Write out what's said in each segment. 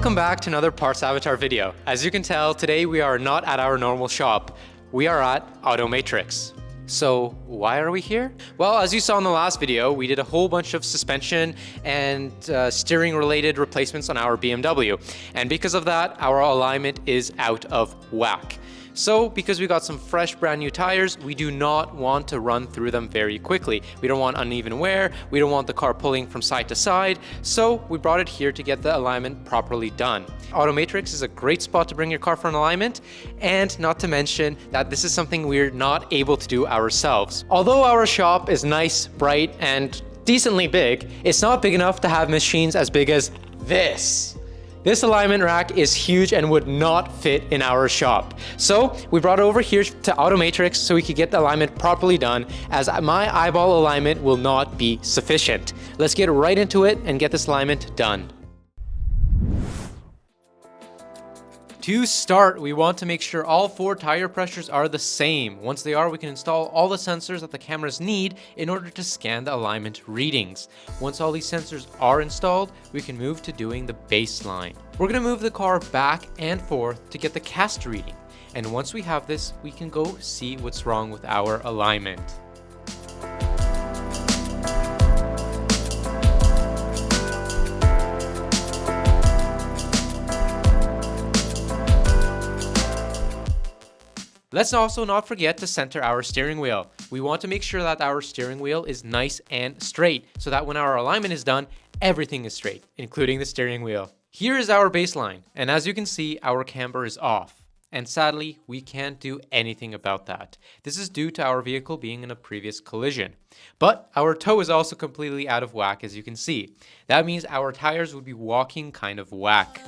Welcome back to another Parts Avatar video. As you can tell, today we are not at our normal shop. We are at Automatrix. So why are we here? Well, as you saw in the last video, we did a whole bunch of suspension and steering related replacements on our BMW. And because of that, our alignment is out of whack. So because we got some fresh brand new tires, we do not want to run through them very quickly. We don't want uneven wear, we don't want the car pulling from side to side, so we brought it here to get the alignment properly done. Automatrix is a great spot to bring your car for an alignment, and not to mention that this is something we're not able to do ourselves. Although our shop is nice, bright, and decently big, it's not big enough to have machines as big as this. This alignment rack is huge and would not fit in our shop. So we brought it over here to Automatrix so we could get the alignment properly done, as my eyeball alignment will not be sufficient. Let's get right into it and get this alignment done. To start, we want to make sure all 4 tire pressures are the same. Once they are, we can install all the sensors that the cameras need in order to scan the alignment readings. Once all these sensors are installed, we can move to doing the baseline. We're going to move the car back and forth to get the cast reading. And once we have this, we can go see what's wrong with our alignment. Let's also not forget to center our steering wheel. We want to make sure that our steering wheel is nice and straight, so that when our alignment is done, everything is straight, including the steering wheel. Here is our baseline, and as you can see, our camber is off. And sadly, we can't do anything about that. This is due to our vehicle being in a previous collision. But our toe is also completely out of whack, as you can see. That means our tires would be walking kind of whack.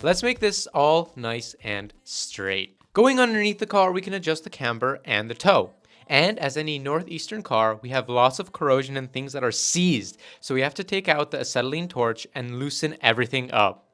Let's make this all nice and straight. Going underneath the car, we can adjust the camber and the toe. And as any northeastern car, we have lots of corrosion and things that are seized. So we have to take out the acetylene torch and loosen everything up.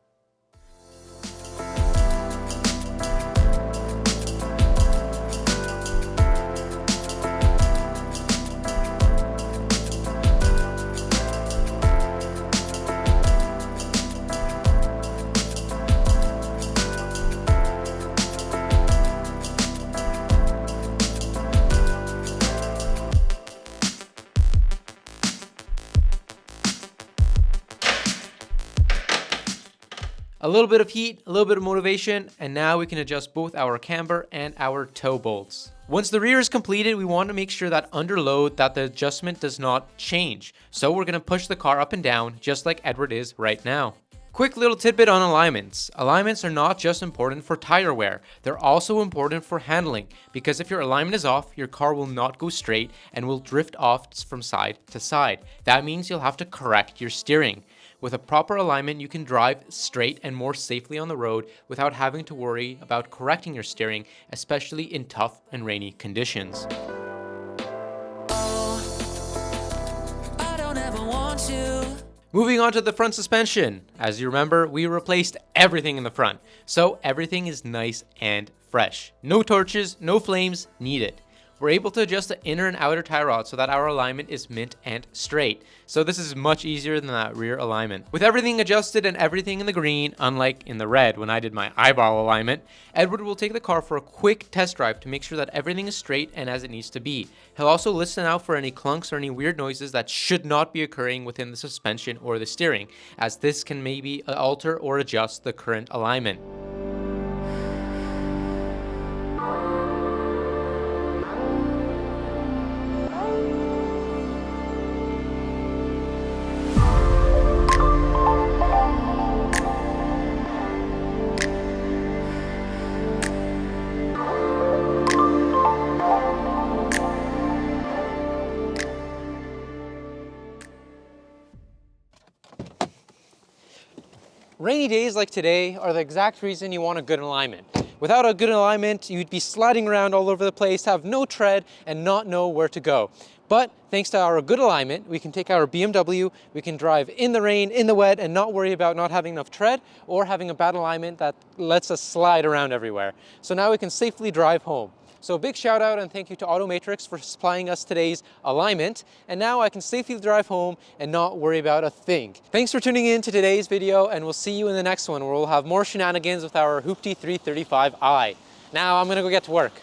A little bit of heat, a little bit of motivation, and now we can adjust both our camber and our toe bolts. Once the rear is completed, we want to make sure that under load that the adjustment does not change. So we're going to push the car up and down just like Edward is right now. Quick little tidbit on alignments. Alignments are not just important for tire wear, they're also important for handling, because if your alignment is off, your car will not go straight and will drift off from side to side. That means you'll have to correct your steering. With a proper alignment, you can drive straight and more safely on the road without having to worry about correcting your steering, especially in tough and rainy conditions. Moving on to the front suspension. As you remember, we replaced everything in the front, so everything is nice and fresh. No torches, no flames needed. We're able to adjust the inner and outer tie rod so that our alignment is mint and straight. So this is much easier than that rear alignment. With everything adjusted and everything in the green, unlike in the red when I did my eyeball alignment, Edward will take the car for a quick test drive to make sure that everything is straight and as it needs to be. He'll also listen out for any clunks or any weird noises that should not be occurring within the suspension or the steering, as this can maybe alter or adjust the current alignment. Rainy days like today are the exact reason you want a good alignment. Without a good alignment, you'd be sliding around all over the place, have no tread, and not know where to go. But thanks to our good alignment, we can take our BMW, we can drive in the rain, in the wet, and not worry about not having enough tread or having a bad alignment that lets us slide around everywhere. So now we can safely drive home. So big shout out and thank you to Automatrix for supplying us today's alignment. And now I can safely drive home and not worry about a thing. Thanks for tuning in to today's video, and we'll see you in the next one where we'll have more shenanigans with our Hoopty 335i. Now I'm gonna go get to work.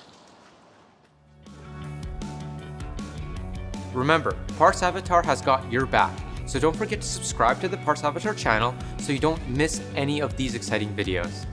Remember, Parts Avatar has got your back, so don't forget to subscribe to the Parts Avatar channel so you don't miss any of these exciting videos.